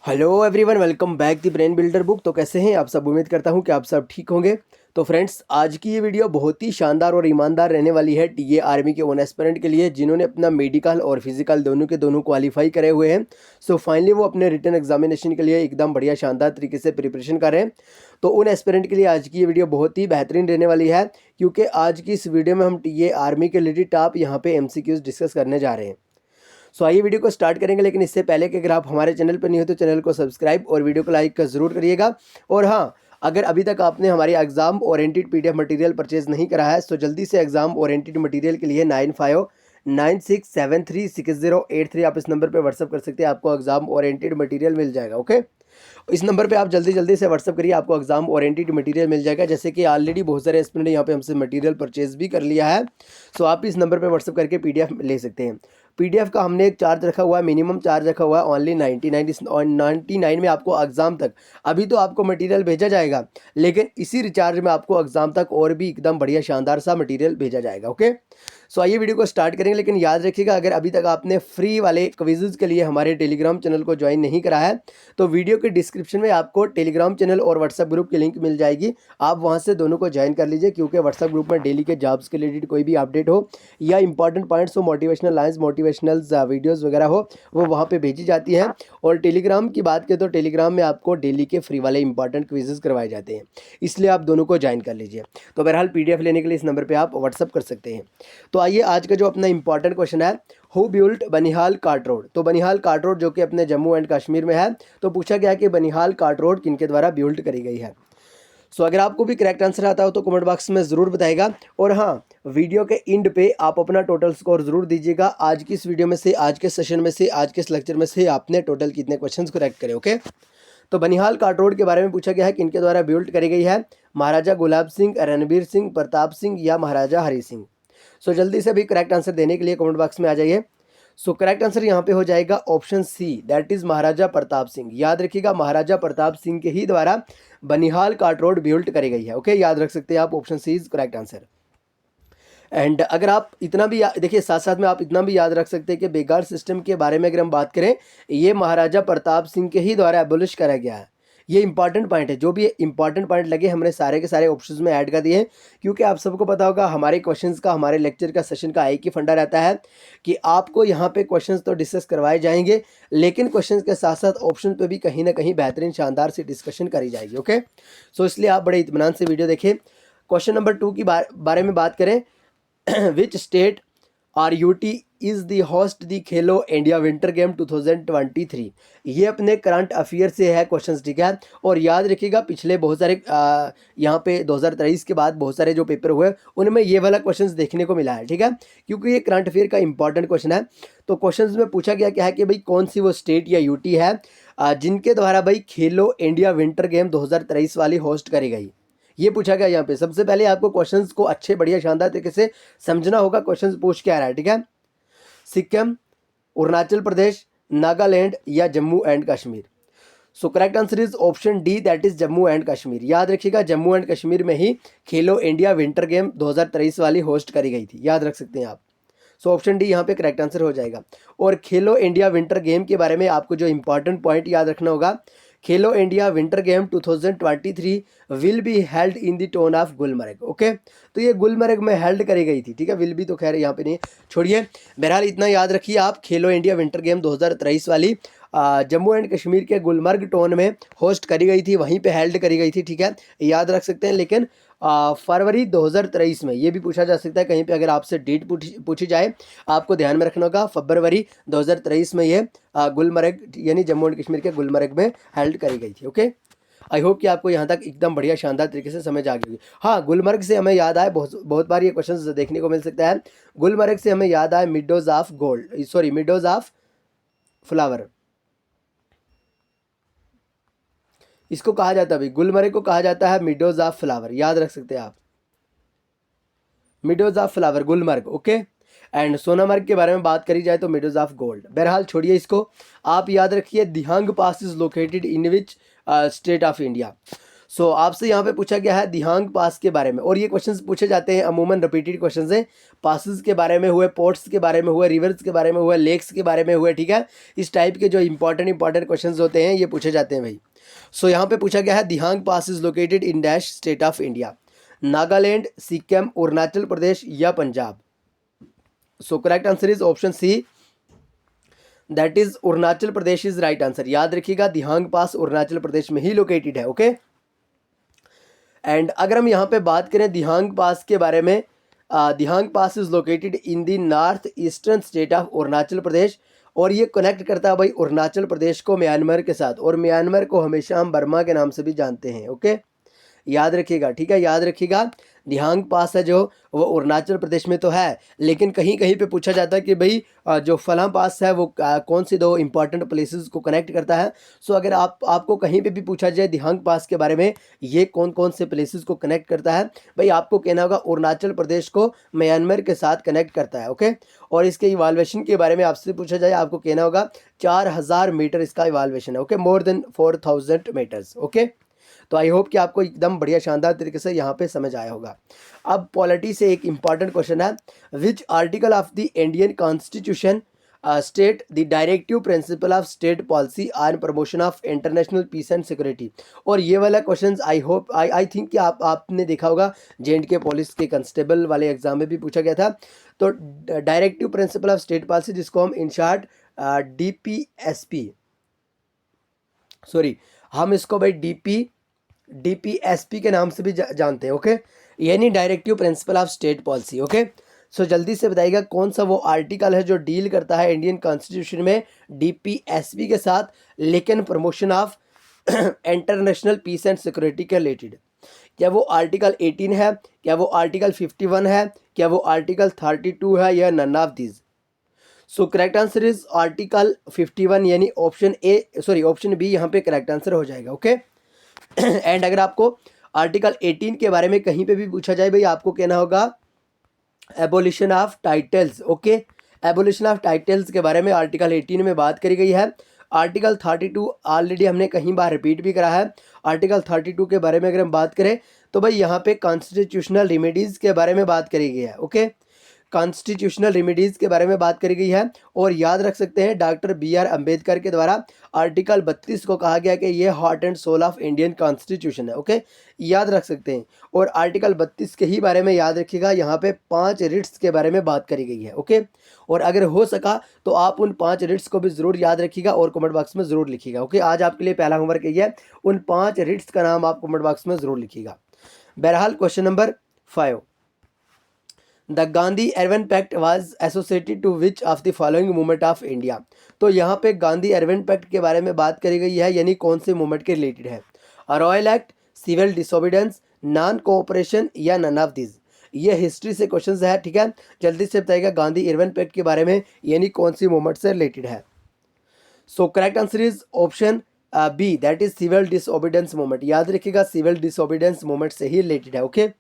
Hello everyone, welcome back the brain builder book. तो कैसे हैं आप सब? उम्मीद करता हूं कि आप सब ठीक होंगे। तो फ्रेंड्स, आज की ये वीडियो बहुत ही शानदार और ईमानदार रहने वाली है टीए आर्मी के उन एस्पिरेंट के लिए जिन्होंने अपना मेडिकल और फिजिकल दोनों के दोनों क्वालिफाई करे हुए हैं। सो फाइनली वो अपने रिटन एग्जामिनेशन के लिए एकदम बढ़िया शानदार तरीके से प्रिपरेशन कर रहे हैं। तो उन एस्पिरेंट के लिए आज की ये वीडियो बहुत ही बेहतरीन रहने वाली है, क्योंकि आज की इस वीडियो में हम टीए आर्मी के रिलेटेड टॉप यहाँ पे एमसीक्यूज डिस्कस करने जा रहे हैं। सो आइए वीडियो को स्टार्ट करेंगे, लेकिन इससे पहले कि अगर आप हमारे चैनल पर नहीं हो तो चैनल को सब्सक्राइब और वीडियो को लाइक ज़रूर करिएगा। और हाँ, अगर अभी तक आपने हमारी exam oriented PDF material purchase नहीं करा है तो जल्दी से एग्जाम ओरिएंटेड मटेरियल के लिए 9596736083 आप इस नंबर पर व्हाट्सअप कर सकते हैं। आपको एग्जाम ओरिएंटेड मटेरियल मिल जाएगा। ओके, इस नंबर पे आप जल्दी जल्दी से व्हाट्सअप करिए, आपको एग्जाम ओरिएंटेड मटेरियल मिल जाएगा। जैसे कि ऑलरेडी बहुत सारे स्टूडेंट यहाँ पे हमसे मटेरियल परचेज भी कर लिया है। सो आप इस नंबर पे व्हाट्सअप करके पीडीएफ ले सकते हैं। पीडीएफ का हमने एक चार्ज रखा हुआ है, मिनिमम चार्ज रखा हुआ है ओनली 99 में आपको एग्जाम तक। अभी तो आपको मटेरियल भेजा जाएगा, लेकिन इसी रिचार्ज में आपको एग्जाम तक और भी एकदम बढ़िया शानदार सा मटेरियल भेजा जाएगा। ओके, सो आइए वीडियो को स्टार्ट करेंगे। लेकिन याद रखिएगा, अगर अभी तक आपने फ्री वाले क्विज़ के लिए हमारे टेलीग्राम चैनल को ज्वाइन नहीं करा है तो वीडियो के डिस्क्रिप्शन में आपको टेलीग्राम चैनल और व्हाट्सएप ग्रुप की लिंक मिल जाएगी। आप वहां से दोनों को ज्वाइन कर लीजिए, क्योंकि व्हाट्सएप ग्रुप में डेली के जॉब्स के रिलेटेड कोई भी अपडेट हो या इंपॉर्टेंट पॉइंट्स हो, मोटिवेशनल लाइन्स, मोटिवेशनल वीडियोज़ वगैरह हो, वो वहाँ पर भेजी जाती हैं। और टेलीग्राम की बात करें तो टेलीग्राम में आपको डेली के फ्री वाले इंपॉर्टेंट क्विजेज करवाए जाते हैं, इसलिए आप दोनों को ज्वाइन कर लीजिए। तो बहरहाल पीडीएफ लेने के लिए इस नंबर पर आप व्हाट्सअप कर सकते हैं। तो आइए आज का जो अपना इंपॉर्टेंट क्वेश्चन है, who built Banihal cart road. तो बनिहाल कार्ट रोड जो कि अपने जम्मू एंड कश्मीर में है, तो पूछा गया कि बनिहाल कार्ट रोड किनके द्वारा बिल्ड करी गई है। सो अगर आपको भी करेक्ट आंसर आता हो तो कमेंट बॉक्स में ज़रूर बताएगा। और हाँ, वीडियो के एंड पे आप अपना टोटल स्कोर ज़रूर दीजिएगा। आज की इस वीडियो में से, आज के सेशन में से, आज के इस लेक्चर में से आपने टोटल कितने क्वेश्चन करेक्ट करे। ओके, तो बनिहाल कार्ट रोड के बारे में पूछा गया है किनके द्वारा बिल्ड करी गई है। महाराजा गुलाब सिंह, रणबीर सिंह, प्रताप सिंह या महाराजा हरि सिंह। सो जल्दी से भी करेक्ट आंसर देने के लिए कमेंट बॉक्स में आ जाइए। सो करेक्ट आंसर यहाँ पे हो जाएगा ऑप्शन सी, दैट इज महाराजा प्रताप सिंह। याद रखिएगा, महाराजा प्रताप सिंह के ही द्वारा बनिहाल कार्ट रोड बिल्ड करी गई है। ओके, याद रख सकते हैं आप, option C is correct answer. And अगर आप इतना भी देखिए, साथ साथ में आप इतना भी याद रख सकते हैं कि बेगार सिस्टम के बारे में अगर हम बात करें, ये महाराजा प्रताप सिंह के ही द्वारा एबोलिश करा गया है। ये इंपॉर्टेंट पॉइंट है, जो भी इंपॉर्टेंट पॉइंट लगे हमने सारे के सारे ऑप्शंस में ऐड कर दिए हैं, क्योंकि आप सबको पता होगा हमारे क्वेश्चंस का, हमारे लेक्चर का, सेशन का एक ही फंडा रहता है कि आपको यहाँ पे क्वेश्चंस तो डिस्कस करवाए जाएंगे, लेकिन क्वेश्चंस के साथ साथ ऑप्शन पे भी कहीं ना कहीं बेहतरीन शानदार सी डिस्कशन करी जाएगी। ओके, सो इसलिए आप बड़े इत्मीनान से वीडियो देखें। क्वेश्चन नंबर 2 की बारे में बात करें, which state or UT is the host the Khelo India winter game 2023। ये अपने करंट अफेयर से है क्वेश्चंस, ठीक है। और याद रखिएगा, पिछले बहुत सारे यहाँ पे 2023 के बाद बहुत सारे जो पेपर हुए उनमें ये वाला क्वेश्चंस देखने को मिला है, ठीक है, क्योंकि ये करंट अफेयर का इंपॉर्टेंट क्वेश्चन है। तो क्वेश्चंस में पूछा गया क्या है कि भाई कौन सी वो स्टेट या यूटी है जिनके द्वारा भाई खेलो इंडिया विंटर गेम 2023 वाली होस्ट करी गई। ये पूछा गया यहाँ पे। सबसे पहले आपको क्वेश्चंस को अच्छे बढ़िया शानदार तरीके से समझना होगा, क्वेश्चंस पूछ के आ रहा है, ठीक है। सिक्किम, अरुणाचल प्रदेश, नागालैंड या Jammu and Kashmir. So correct answer is option D, that is Jammu and Kashmir. याद रखिएगा, जम्मू एंड कश्मीर में ही खेलो इंडिया विंटर गेम 2023 वाली होस्ट करी गई थी, याद रख सकते हैं आप। सो ऑप्शन डी यहाँ पे करेक्ट आंसर हो जाएगा। और खेलो इंडिया विंटर गेम के बारे में आपको जो इंपॉर्टेंट पॉइंट याद रखना होगा, खेलो India winter game 2023 will be held in the town of Gulmarg. Okay, तो ये गुलमर्ग में हेल्ड करी गई थी, ठीक है। विल बी तो खैर यहाँ पे नहीं, छोड़िए। बहरहाल इतना याद रखिए आप, खेलो इंडिया विंटर गेम 2023 वाली जम्मू एंड कश्मीर के गुलमर्ग टाउन में होस्ट करी गई थी, वहीं पे हेल्ड करी गई थी, ठीक है, याद रख सकते हैं। लेकिन फरवरी 2023 में, ये भी पूछा जा सकता है कहीं पे, अगर आपसे डेट पूछी जाए आपको ध्यान में रखना होगा, फरवरी 2023 में ये गुलमर्ग यानी जम्मू एंड कश्मीर के गुलमर्ग में हेल्ड करी गई थी। ओके, आई होप कि आपको यहाँ तक एकदम बढ़िया शानदार तरीके से समझ आ गई होगी। हाँ, गुलमर्ग से हमें याद आए, बहुत बार ये क्वेश्चन देखने को मिल सकता है। गुलमर्ग से हमें याद आए meadows of gold, sorry meadows of flower, इसको कहा जाता है भाई, गुलमर्ग को कहा जाता है मिडोज ऑफ फ्लावर, याद रख सकते हैं आप, meadows of flower Gulmarg. Okay, and Sonamarg के बारे में बात करी जाए तो मिडोज ऑफ गोल्ड। बहरहाल छोड़िए इसको, आप याद रखिए Dihang pass is located in which state of India. So आपसे यहाँ पे पूछा गया है दिहांग पास के बारे में, और ये क्वेश्चंस पूछे जाते हैं अमूमन रिपीटेड क्वेश्चंस हैं। पासेस के बारे में हुए, पोर्ट्स के बारे में हुए, रिवर्स के बारे में हुए, लेक्स के बारे में हुए, ठीक है। इस टाइप के जो इंपॉर्टेंट क्वेश्चंस होते हैं ये पूछे जाते हैं भाई। सो यहाँ पे पूछा गया है Dihang pass is located in dash state of India, Nagaland, Sikkim, Arunachal Pradesh या Punjab. So correct answer is option C, that is Arunachal Pradesh is right answer. याद रखिएगा दिहांग पास अरुणाचल प्रदेश में ही लोकेटेड है, ओके। एंड अगर हम यहाँ पे बात करें दिहांग पास के बारे में, Dihang pass is located in the north eastern state of Arunachal Pradesh, और ये कनेक्ट करता है भाई अरुणाचल प्रदेश को म्यांमार के साथ, और म्यांमार को हमेशा हम बर्मा के नाम से भी जानते हैं, ओके। याद रखिएगा, ठीक है, याद रखिएगा। दिहांग पास है जो वो अरुणाचल प्रदेश में तो है, लेकिन कहीं कहीं पे पूछा जाता है कि भाई जो फलां पास है वो कौन सी दो इंपॉर्टेंट प्लेसेस को कनेक्ट करता है। सो अगर आपको कहीं पे भी पूछा जाए दिहांग पास के बारे में, ये कौन कौन से प्लेसेस को कनेक्ट करता है, भाई आपको कहना होगा अरुणाचल प्रदेश को म्यांमार के साथ कनेक्ट करता है, ओके। और इसके इवाल्वेशन के बारे में आपसे पूछा जाए, आपको कहना होगा 4000 मीटर इसका इवाल्वेशन है, okay, more than 4000 metres, okay. तो आई होप कि आपको एकदम बढ़िया शानदार तरीके से यहाँ पे समझ आया होगा। अब पॉलिटी से एक इंपॉर्टेंट क्वेश्चन है, which article of the Indian constitution state the directive principle of state policy on promotion of international peace and security. और ये वाला क्वेश्चन आई थिंक कि आपने देखा होगा J&K पुलिस के कांस्टेबल वाले एग्जाम में भी पूछा गया था। तो directive principle of state policy, जिसको हम इन शॉर्ट DPSP, सॉरी हम इसको भाई DPSP के नाम से भी जानते हैं, ओके, यानी directive principle of state policy, okay. So जल्दी से बताइएगा कौन सा वो आर्टिकल है जो डील करता है इंडियन कॉन्स्टिट्यूशन में DPSP के साथ, लेकिन promotion of international peace and security के रिलेटेड। क्या वो आर्टिकल 18 है, क्या वो आर्टिकल 51 है, क्या वो आर्टिकल 32 है, या none of these. So correct answer is article 51, यानी ऑप्शन बी यहाँ पे करेक्ट आंसर हो जाएगा, ओके। एंड अगर आपको आर्टिकल 18 के बारे में कहीं पे भी पूछा जाए, भाई आपको कहना होगा abolition of titles, okay. Abolition of titles के बारे में आर्टिकल 18 में बात करी गई है। आर्टिकल 32 ऑलरेडी हमने कहीं बार रिपीट भी करा है। आर्टिकल 32 के बारे में अगर हम बात करें तो भाई यहाँ पे कॉन्स्टिट्यूशनल रेमेडीज़ के बारे में बात करी गई है, ओके। कॉन्स्टिट्यूशनल रेमेडीज़ के बारे में बात करी गई है। और याद रख सकते हैं डॉक्टर BR अम्बेडकर के द्वारा आर्टिकल 32 को कहा गया कि ये heart and soul of Indian constitution है, ओके, याद रख सकते हैं। और आर्टिकल 32 के ही बारे में याद रखिएगा, यहाँ पे 5 रिट्स के बारे में बात करी गई है, ओके। और अगर हो सका तो आप उन 5 रिट्स को भी ज़रूर याद रखिएगा और कमेंट बॉक्स में ज़रूर लिखिएगा, ओके। आज आपके लिए पहला होमवर्क यही है, उन 5 रिट्स का नाम आप कमेंट बॉक्स में ज़रूर लिखिएगा। बहरहाल question number 5, the Gandhi Irwin pact was associated to which of the following movement of India. तो यहाँ पे गांधी अर्बन पैक्ट के बारे में बात करी गई है, यानी कौन से मूवमेंट के रिलेटेड है। Rowlatt Act, civil disobedience, non cooperation, या नन ऑफ दिस। ये हिस्ट्री से क्वेश्चंस है, ठीक है। जल्दी से बताइएगा गांधी अर्बन पैक्ट के बारे में, यानी कौन सी मूवमेंट से रिलेटेड है। So correct answer is option B, that is civil disobedience movement. याद रखिएगा सिविल डिसोबीडेंस मूवमेंट से ही रिलेटेड है, ओके।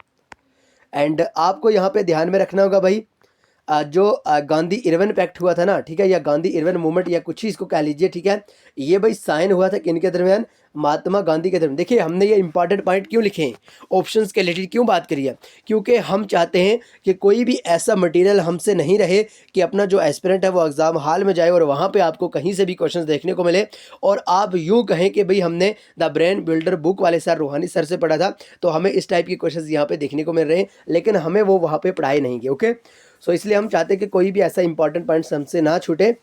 एंड आपको यहाँ पे ध्यान में रखना होगा भाई, जो गांधी अर्बन पैक्ट हुआ था ना, ठीक है, या गांधी अर्बन मूवमेंट या कुछ ही इसको कह लीजिए, ठीक है, ये भाई साइन हुआ था किनके दरमियान, महात्मा गांधी के दरमियान। देखिए हमने ये इंपॉर्टेंट पॉइंट क्यों लिखे हैं, ऑप्शंस के रिलेटेड क्यों बात करी है, क्योंकि हम चाहते हैं कि कोई भी ऐसा मटेरियल हमसे नहीं रहे कि अपना जो एस्पिरेंट है वो एग्जाम हॉल में जाए और वहाँ पे आपको कहीं से भी क्वेश्चन देखने को मिले और आप यूँ कहें कि भाई हमने द ब्रेन बिल्डर बुक वाले सर रूहानी सर से पढ़ा था तो हमें इस टाइप के क्वेश्चन यहाँ पे देखने को मिल रहे हैं, लेकिन हमें वो वहाँ पे पढ़ाए नहीं गए, ओके। सो इसलिए हम चाहते हैं कि कोई भी ऐसा इंपॉर्टेंट पॉइंट्स हमसे ना छूटे।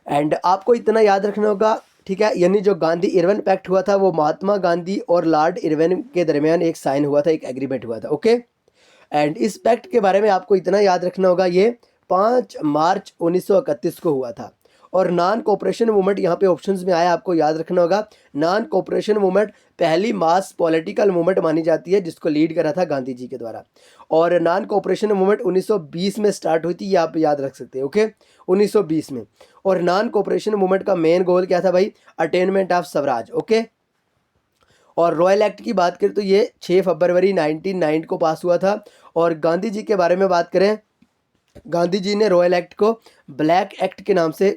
एंड आपको इतना याद रखना होगा, ठीक है, यानी जो गांधी इरविन पैक्ट हुआ था वो महात्मा गांधी और लॉर्ड इरविन के दरमियान एक साइन हुआ था, एक एग्रीमेंट हुआ था, ओके। एंड इस पैक्ट के बारे में आपको इतना याद रखना होगा, ये 5 मार्च 1931 को हुआ था। और नॉन कोऑपरेशन मूवमेंट यहाँ पे ऑप्शंस में आया, आपको याद रखना होगा नॉन कोऑपरेशन मूवमेंट पहली मास पॉलिटिकल मूवमेंट मानी जाती है जिसको लीड करा था गांधी जी के द्वारा। और नॉन कोऑपरेशन मूवमेंट 1920 में स्टार्ट हुई थी, ये आप याद रख सकते हैं, ओके, 1920 में। और नॉन कोऑपरेशन मूवमेंट का मेन गोल क्या था भाई, अटेनमेंट ऑफ स्वराज, ओके। और रॉयल एक्ट की बात करें तो ये 6 फरवरी 1909 को पास हुआ था। और गांधी जी के बारे में बात करें, गांधी जी ने रॉयल एक्ट को ब्लैक एक्ट के नाम से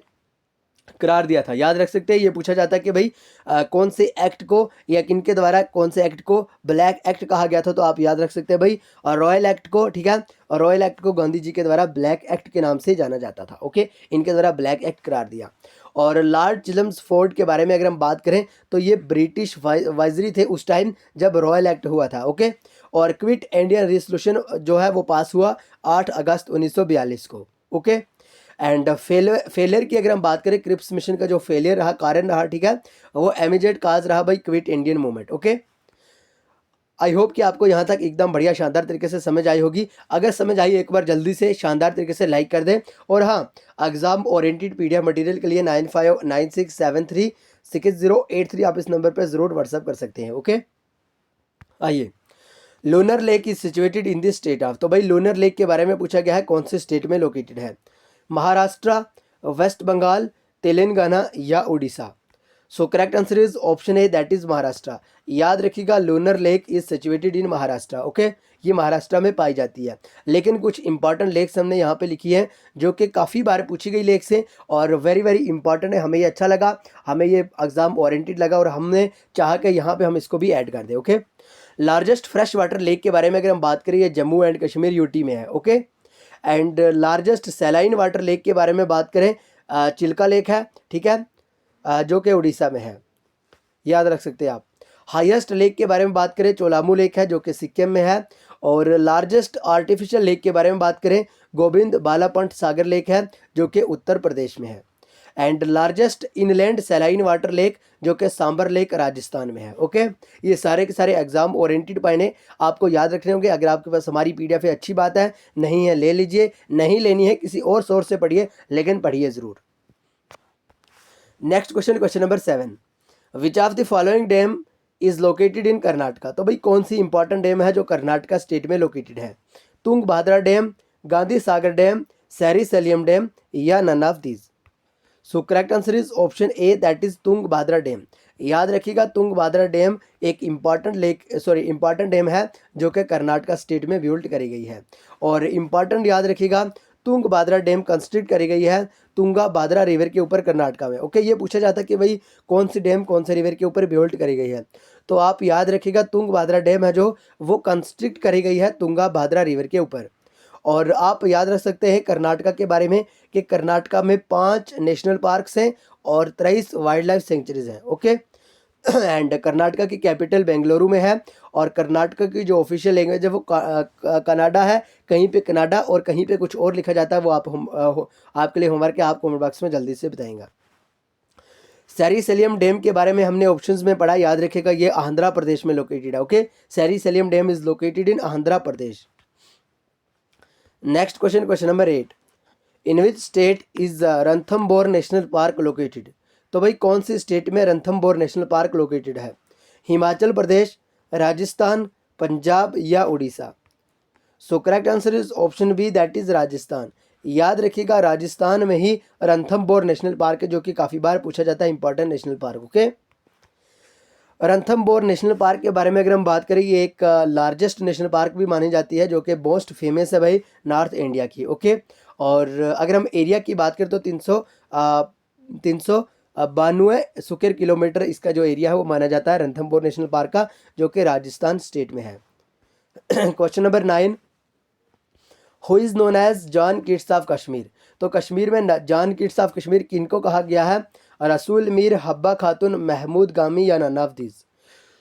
करार दिया था। याद रख सकते हैं, ये पूछा जाता है कि भाई कौन से एक्ट को या किनके द्वारा कौन से एक्ट को ब्लैक एक्ट कहा गया था, तो आप याद रख सकते हैं भाई रॉयल एक्ट को, ठीक है। और रॉयल एक्ट को गांधी जी के द्वारा ब्लैक एक्ट के नाम से जाना जाता था, ओके। इनके द्वारा ब्लैक एक्ट करार दिया। और लॉर्ड चिल्मसफोर्ड के बारे में अगर हम बात करें तो ये ब्रिटिश वाइजरी थे उस टाइम जब रॉयल एक्ट हुआ था, ओके। और क्विट इंडिया रेजोल्यूशन जो है वो पास हुआ 8 अगस्त 1942 को, ओके। एंड फेलियर की अगर हम बात करें, क्रिप्स मिशन का जो फेलियर रहा, कारण रहा, ठीक है, वो इमीडिएट काज रहा भाई quit Indian movement, okay. I hope कि आपको यहाँ तक एकदम बढ़िया शानदार तरीके से समझ आई होगी। अगर समझ आई एक बार जल्दी से शानदार तरीके से लाइक कर दें। और हाँ, एग्जाम ओरिएंटेड पीडीएफ मटेरियल के लिए 9596736083 आप इस नंबर पर ज़रूर व्हाट्सअप कर सकते हैं, ओके। आइए, Lonar lake is situated in this state of, तो भाई लोनर लेक के बारे में पूछा गया है कौन से स्टेट में लोकेटेड है, महाराष्ट्र, वेस्ट बंगाल, तेलंगाना या Orissa. So correct answer is option A, that is Maharashtra. याद रखिएगा Lonar lake is situated in Maharashtra, okay. ये महाराष्ट्र में पाई जाती है। लेकिन कुछ इंपॉर्टेंट लेक्स हमने यहाँ पे लिखी है जो कि काफ़ी बार पूछी गई लेक्स हैं और वेरी वेरी इंपॉर्टेंट है। हमें ये अच्छा लगा, हमें ये एग्जाम ओरिएंटेड लगा और हमने चाहा कि यहाँ पे हम इसको भी ऐड कर दें, okay. Largest fresh water lake के बारे में अगर हम बात करें, ये जम्मू एंड कश्मीर यूटी में है, okay. And largest saline water lake के बारे में बात करें, चिल्का लेक है, ठीक है, जो कि उड़ीसा में है, याद रख सकते हैं आप। हाईएस्ट लेक के बारे में बात करें, चोलामू लेक है जो कि सिक्किम में है। और लार्जेस्ट आर्टिफिशियल लेक के बारे में बात करें, गोविंद बालापंत सागर लेक है जो कि उत्तर प्रदेश में है। And largest inland saline water lake जो कि सांबर लेक राजस्थान में है, ओके। ये सारे के सारे एग्जाम ओरिएंटेड पॉइंट आपको याद रखने होंगे। अगर आपके पास हमारी पीडीएफ है अच्छी बात है, नहीं है ले लीजिए, नहीं लेनी है किसी और सोर्स से पढ़िए, लेकिन पढ़िए ज़रूर। Next question, question number 7, which of the following dam is located इन कर्नाटका, तो भाई कौन सी इंपॉर्टेंट डैम है जो कर्नाटका स्टेट में लोकेटेड है, Tungabhadra dam, Gandhi Sagar dam, Srisailam dam या none of these. So correct answer is option A, that is Tungabhadra dam. याद रखिएगा तुंगभद्रा डैम एक इंपॉर्टेंट डैम है जो कि कर्नाटका स्टेट में बिल्ड करी गई है। और इंपॉर्टेंट याद रखिएगा, तुंगभद्रा डैम कंस्ट्रक्ट करी गई है तुंगभद्रा रिवर के ऊपर कर्नाटका में, ओके। ये पूछा जाता है कि भाई कौन सी डैम कौन से रिवर के ऊपर बिल्ड करी गई है, तो आप याद रखिएगा तुंगभद्रा डैम है जो वो कंस्ट्रक्ट करी गई है तुंगभद्रा रिवर के ऊपर। और आप याद रख सकते हैं कर्नाटका के बारे में कि कर्नाटका में 5 नेशनल पार्क्स हैं और 23 वाइल्ड लाइफ सेंचुरीज हैं, ओके। एंड कर्नाटका की कैपिटल बेंगलुरु में है। और कर्नाटका की जो ऑफिशियल लैंग्वेज है वो कनाडा है, कहीं पे कनाडा और कहीं पे कुछ और लिखा जाता है, वो आपके लिए होमवर्क है, आप कमेंट बॉक्स में जल्दी से बताएंगे। सैरी सैलियम डैम के बारे में हमने ऑप्शंस में पढ़ा, याद रखिएगा ये आंध्र प्रदेश में लोकेटेड है, okay. Srisailam dam is located in Andhra Pradesh. Next question, question number 8, in which state is Ranthambore national park located, तो भाई कौन सी स्टेट में रणथंबोर नेशनल पार्क लोकेटेड है, हिमाचल प्रदेश, राजस्थान, पंजाब या Orissa. So correct answer is option B, that is Rajasthan. याद रखिएगा राजस्थान में ही रणथंबोर नेशनल पार्क है जो कि काफ़ी बार पूछा जाता है important national park, okay. Ranthambore national park के बारे में अगर हम बात करें, ये एक लार्जेस्ट नेशनल पार्क भी मानी जाती है जो कि मोस्ट फेमस है भाई नॉर्थ इंडिया की, ओके। और अगर हम एरिया की बात करें तो 392 स्क्वायर किलोमीटर इसका जो एरिया है वो माना जाता है रणथंबोर नेशनल पार्क का, जो कि राजस्थान स्टेट में है। Question number 9, who is known as John Keats of Kashmir, तो कश्मीर में जॉन किड्स ऑफ कश्मीर किनको कहा गया है, रसूल मीर, हब्बा खातून, महमूद गामी या none of this.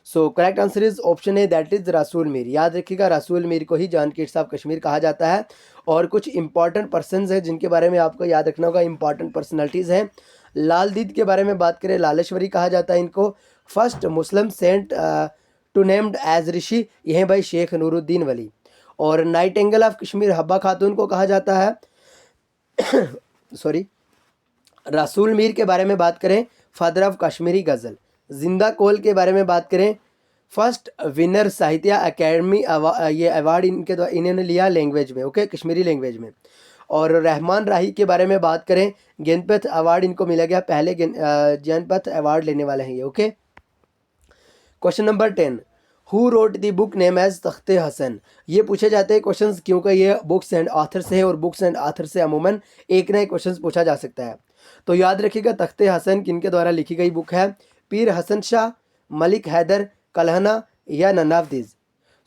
So correct answer is option A, that is Rasool Mir. याद रखिएगा रसूल मीर को ही जॉन किड्स ऑफ कश्मीर कहा जाता है। और कुछ इंपॉर्टेंट पर्सनस हैं जिनके बारे में आपको याद रखना होगा, इंपॉर्टेंट पर्सनैलिटीज़ हैं। लाल दीद के बारे में बात करें, लालेश्वरी कहा जाता है इनको। First Muslim saint to named as Rishi, यह है भाई शेख नूरुद्दीन वली। और नाइटिंगेल ऑफ कश्मीर हब्बा खातून को कहा जाता है सॉरी। रसूल मीर के बारे में बात करें, फादर ऑफ कश्मीरी गज़ल। जिंदा कोल के बारे में बात करें, फर्स्ट विनर साहित्य अकेडमी ये अवार्ड इन्होंने लिया लैंग्वेज में, ओके, कश्मीरी लैंग्वेज में। और रहमान राही के बारे में बात करें, ज्ञानपीठ अवार्ड इनको मिला गया, पहले ज्ञानपीठ अवार्ड लेने वाले हैं ये, okay. Question number 10, who wrote the book name as Takhte Hasan, ये पूछे जाते हैं क्वेश्चंस क्योंकि ये बुक्स एंड ऑथर से है और बुक्स एंड ऑथर से अमूमन एक नए क्वेश्चंस पूछा जा सकता है। तो याद रखिएगा तख्ते हसन किनके द्वारा लिखी गई बुक है? पीर हसन शाह, मलिक हैदर, कल्हना या ननावदीज।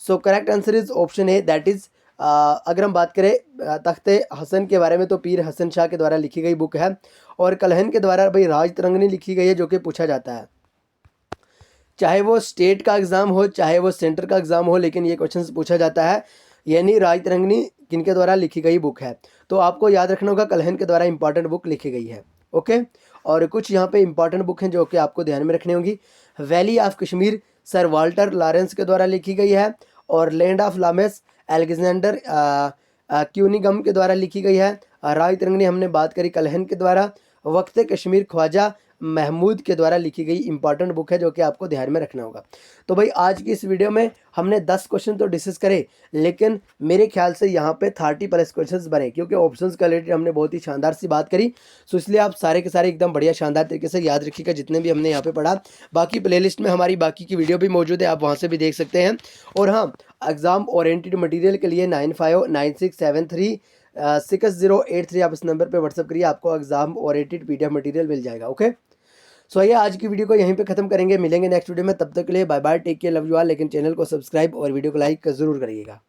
So correct answer is option A, that is अगर हम बात करें तख्ते हसन के बारे में तो पीर हसन शाह के द्वारा लिखी गई बुक है। और कलहन के द्वारा भाई राज तरंगनी लिखी गई है, जो कि पूछा जाता है चाहे वो स्टेट का एग्ज़ाम हो चाहे वो सेंटर का एग्ज़ाम हो, लेकिन ये क्वेश्चन पूछा जाता है यानी राज तरंगनी किनके द्वारा लिखी गई बुक है। तो आपको याद रखना होगा कलहन के द्वारा इंपॉर्टेंट बुक लिखी गई है। ओके, और कुछ यहाँ पे इंपॉर्टेंट बुक हैं जो कि आपको ध्यान में रखनी होगी। Valley of Kashmir sir Walter Lawrence के द्वारा लिखी गई है। और लैंड ऑफ लामेस अलेक्जेंडर क्यूनिगम के द्वारा लिखी गई है। राज तरंगनी हमने बात करी कलहन के द्वारा। वक्त कश्मीर ख्वाजा महमूद के द्वारा लिखी गई इंपॉर्टेंट बुक है, जो कि आपको ध्यान में रखना होगा। तो भाई आज की इस वीडियो में हमने 10 क्वेश्चन तो डिस्कस करे, लेकिन मेरे ख्याल से यहाँ पे 30+ क्वेश्चंस बने, क्योंकि ऑप्शंस का रिलेटेड हमने बहुत ही शानदार सी बात करी। सो इसलिए आप सारे के सारे एकदम बढ़िया शानदार तरीके से याद रखिएगा जितने भी हमने यहाँ पे पढ़ा। बाकी प्लेलिस्ट में हमारी बाकी की वीडियो भी मौजूद है, आप वहाँ से भी देख सकते हैं। और हाँ, एग्ज़ाम ओरिएंटेड मटीरियल के लिए 9596736083 आप इस नंबर पे व्हाट्सअप करिए, आपको एग्जाम ओरिएंटेड PDF मटीरियल मिल जाएगा। ओके, सो आइए आज की वीडियो को यहीं पे खत्म करेंगे, मिलेंगे नेक्स्ट वीडियो में, तब तक के लिए bye bye, take care, love you all. लेकिन चैनल को सब्सक्राइब और वीडियो को लाइक जरूर करिएगा।